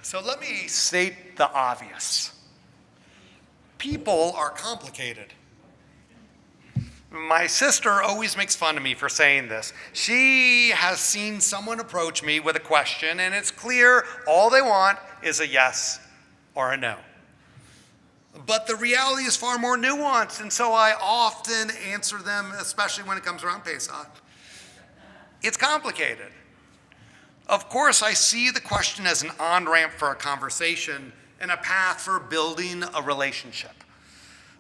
So let me state the obvious. People are complicated. My sister always makes fun of me for saying this. She has seen someone approach me with a question, and it's clear all they want is a yes or a no. But the reality is far more nuanced, and so I often answer them, especially when it comes around Pesach. It's complicated. Of course, I see the question as an on-ramp for a conversation and a path for building a relationship.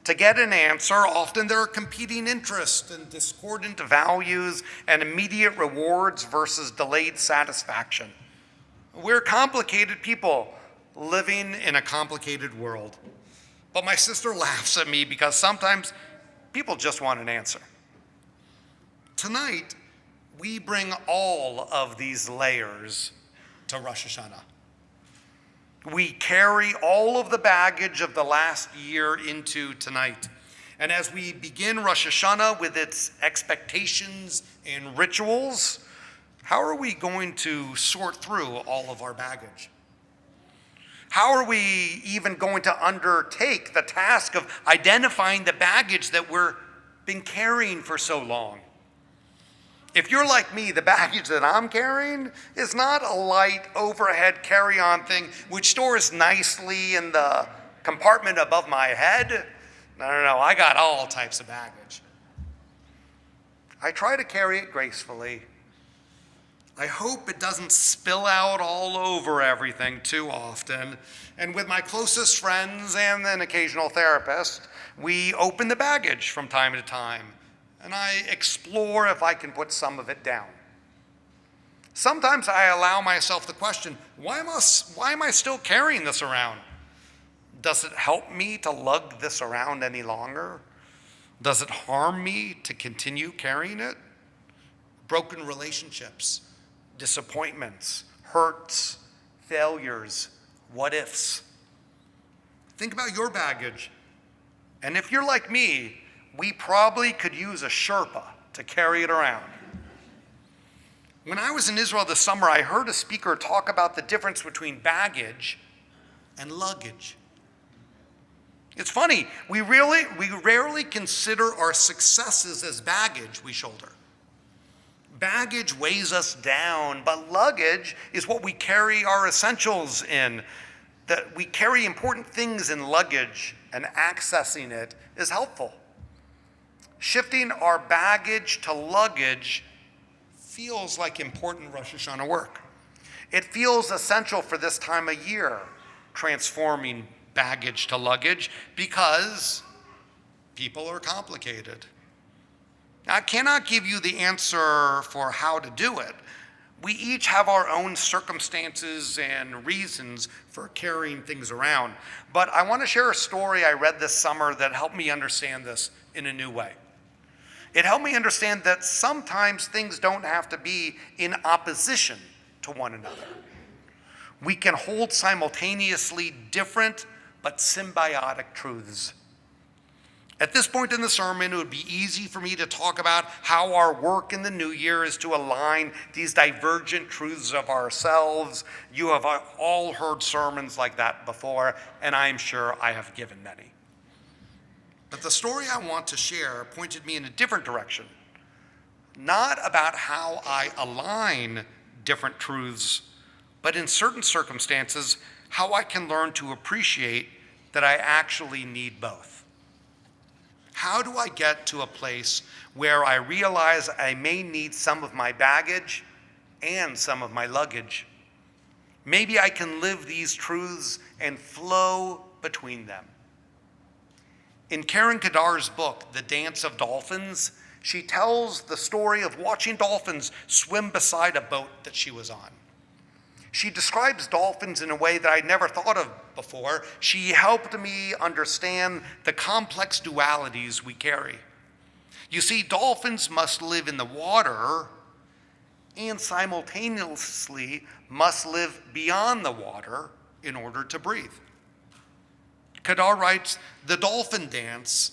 To get an answer, often there are competing interests and discordant values and immediate rewards versus delayed satisfaction. We're complicated people living in a complicated world. But my sister laughs at me because sometimes people just want an answer. Tonight, we bring all of these layers to Rosh Hashanah. We carry all of the baggage of the last year into tonight. And as we begin Rosh Hashanah with its expectations and rituals, how are we going to sort through all of our baggage? How are we even going to undertake the task of identifying the baggage that we've been carrying for so long? If you're like me, the baggage that I'm carrying is not a light overhead carry-on thing which stores nicely in the compartment above my head. No, I got all types of baggage. I try to carry it gracefully. I hope it doesn't spill out all over everything too often. And with my closest friends and an occasional therapist, we open the baggage from time to time. And I explore if I can put some of it down. Sometimes I allow myself the question, why am I still carrying this around? Does it help me to lug this around any longer? Does it harm me to continue carrying it? Broken relationships, disappointments, hurts, failures, what ifs. Think about your baggage. And if you're like me, we probably could use a Sherpa to carry it around. When I was in Israel this summer, I heard a speaker talk about the difference between baggage and luggage. It's funny, we rarely consider our successes as baggage we shoulder. Baggage weighs us down, but luggage is what we carry our essentials in. That we carry important things in luggage, and accessing it is helpful. Shifting our baggage to luggage feels like important Rosh Hashanah work. It feels essential for this time of year, transforming baggage to luggage, because people are complicated. Now, I cannot give you the answer for how to do it. We each have our own circumstances and reasons for carrying things around. But I want to share a story I read this summer that helped me understand this in a new way. It helped me understand that sometimes things don't have to be in opposition to one another. We can hold simultaneously different but symbiotic truths. At this point in the sermon, it would be easy for me to talk about how our work in the new year is to align these divergent truths of ourselves. You have all heard sermons like that before, and I'm sure I have given many. But the story I want to share pointed me in a different direction, not about how I align different truths, but in certain circumstances, how I can learn to appreciate that I actually need both. How do I get to a place where I realize I may need some of my baggage and some of my luggage? Maybe I can live these truths and flow between them. In Karen Kadar's book, The Dance of Dolphins, she tells the story of watching dolphins swim beside a boat that she was on. She describes dolphins in a way that I'd never thought of before. She helped me understand the complex dualities we carry. You see, dolphins must live in the water and simultaneously must live beyond the water in order to breathe. Kadar writes, the dolphin dances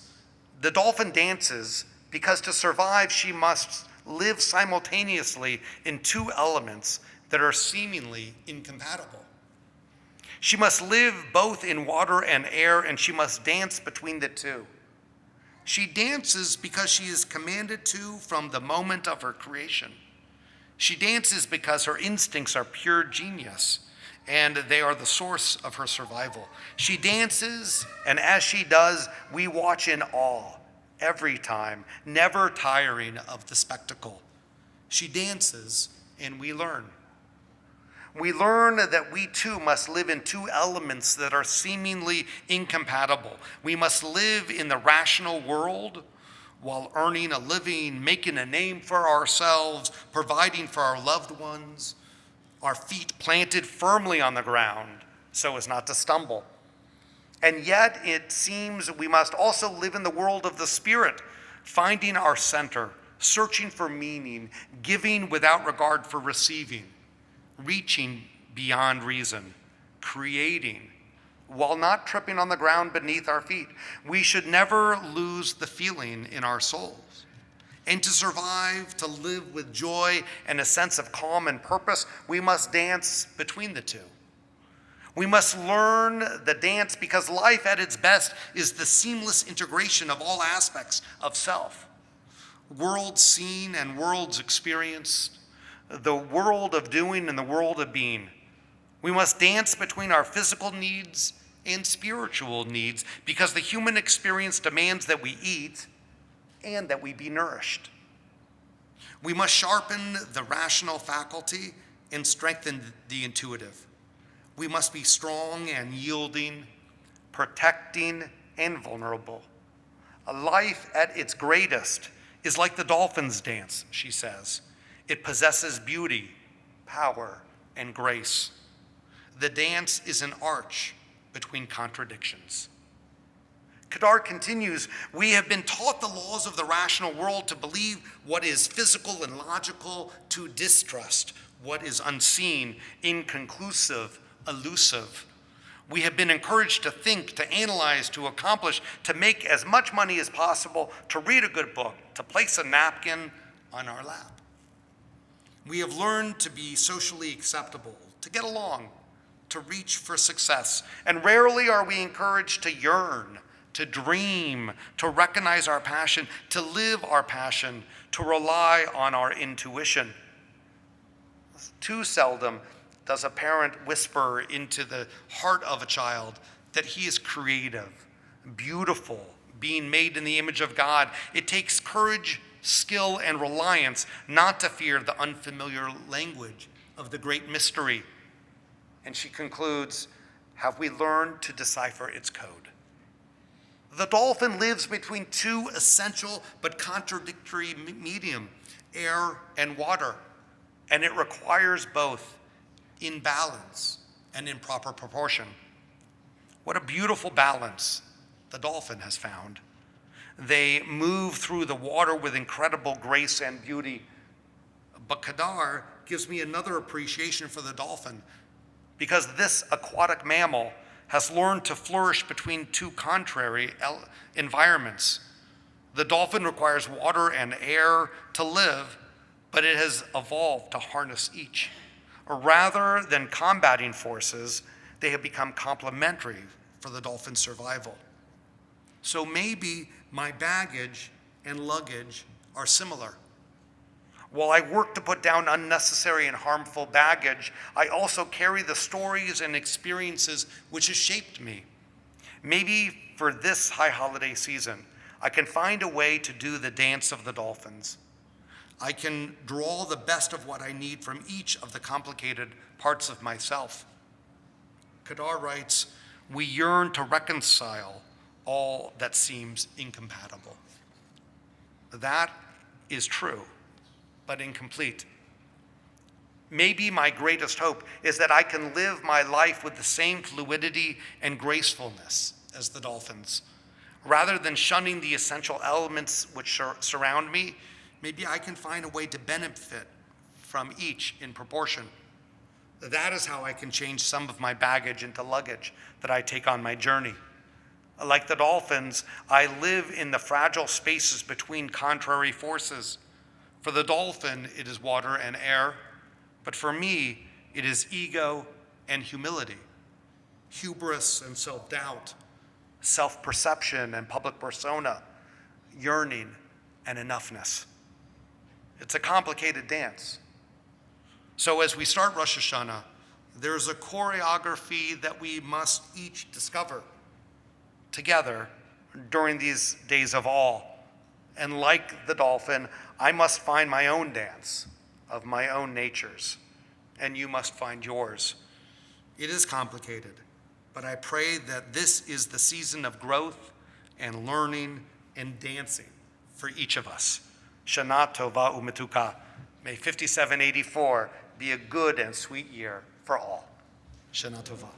because to survive she must live simultaneously in two elements that are seemingly incompatible. She must live both in water and air, and she must dance between the two. She dances because she is commanded to from the moment of her creation. She dances because her instincts are pure genius, and they are the source of her survival. She dances, and as she does, we watch in awe every time, never tiring of the spectacle. She dances, and we learn. We learn that we too must live in two elements that are seemingly incompatible. We must live in the rational world while earning a living, making a name for ourselves, providing for our loved ones, our feet planted firmly on the ground so as not to stumble. And yet it seems we must also live in the world of the Spirit, finding our center, searching for meaning, giving without regard for receiving, reaching beyond reason, creating, while not tripping on the ground beneath our feet. We should never lose the feeling in our souls. And to survive, to live with joy and a sense of calm and purpose, we must dance between the two. We must learn the dance because life at its best is the seamless integration of all aspects of self. Worlds seen and worlds experienced, the world of doing and the world of being. We must dance between our physical needs and spiritual needs because the human experience demands that we eat and that we be nourished. We must sharpen the rational faculty and strengthen the intuitive. We must be strong and yielding, protecting and vulnerable. A life at its greatest is like the dolphin's dance, she says. It possesses beauty, power, and grace. The dance is an arch between contradictions. Kadar continues, we have been taught the laws of the rational world to believe what is physical and logical, to distrust what is unseen, inconclusive, elusive. We have been encouraged to think, to analyze, to accomplish, to make as much money as possible, to read a good book, to place a napkin on our lap. We have learned to be socially acceptable, to get along, to reach for success, and rarely are we encouraged to yearn, to dream, to recognize our passion, to live our passion, to rely on our intuition. Too seldom does a parent whisper into the heart of a child that he is creative, beautiful, being made in the image of God. It takes courage, skill, and reliance not to fear the unfamiliar language of the great mystery. And she concludes, have we learned to decipher its code? The dolphin lives between two essential but contradictory medium, air and water, and it requires both in balance and in proper proportion. What a beautiful balance the dolphin has found. They move through the water with incredible grace and beauty. But Kadar gives me another appreciation for the dolphin because this aquatic mammal has learned to flourish between two contrary environments. The dolphin requires water and air to live, but it has evolved to harness each. Rather than combating forces, they have become complementary for the dolphin's survival. So maybe my baggage and luggage are similar. While I work to put down unnecessary and harmful baggage, I also carry the stories and experiences which have shaped me. Maybe for this high holiday season, I can find a way to do the dance of the dolphins. I can draw the best of what I need from each of the complicated parts of myself. Kadar writes, we yearn to reconcile all that seems incompatible. That is true, but incomplete. Maybe my greatest hope is that I can live my life with the same fluidity and gracefulness as the dolphins. Rather than shunning the essential elements which surround me, maybe I can find a way to benefit from each in proportion. That is how I can change some of my baggage into luggage that I take on my journey. Like the dolphins, I live in the fragile spaces between contrary forces. For the dolphin, it is water and air, but for me, it is ego and humility. hubris and self-doubt, self-perception and public persona, yearning and enoughness. It's a complicated dance. So as we start Rosh Hashanah, there's a choreography that we must each discover together during these days of awe. And like the dolphin, I must find my own dance of my own natures, and you must find yours. It is complicated, but I pray that this is the season of growth and learning and dancing for each of us. Shana Tova Umetuka. May 5784 be a good and sweet year for all. Shana Tova.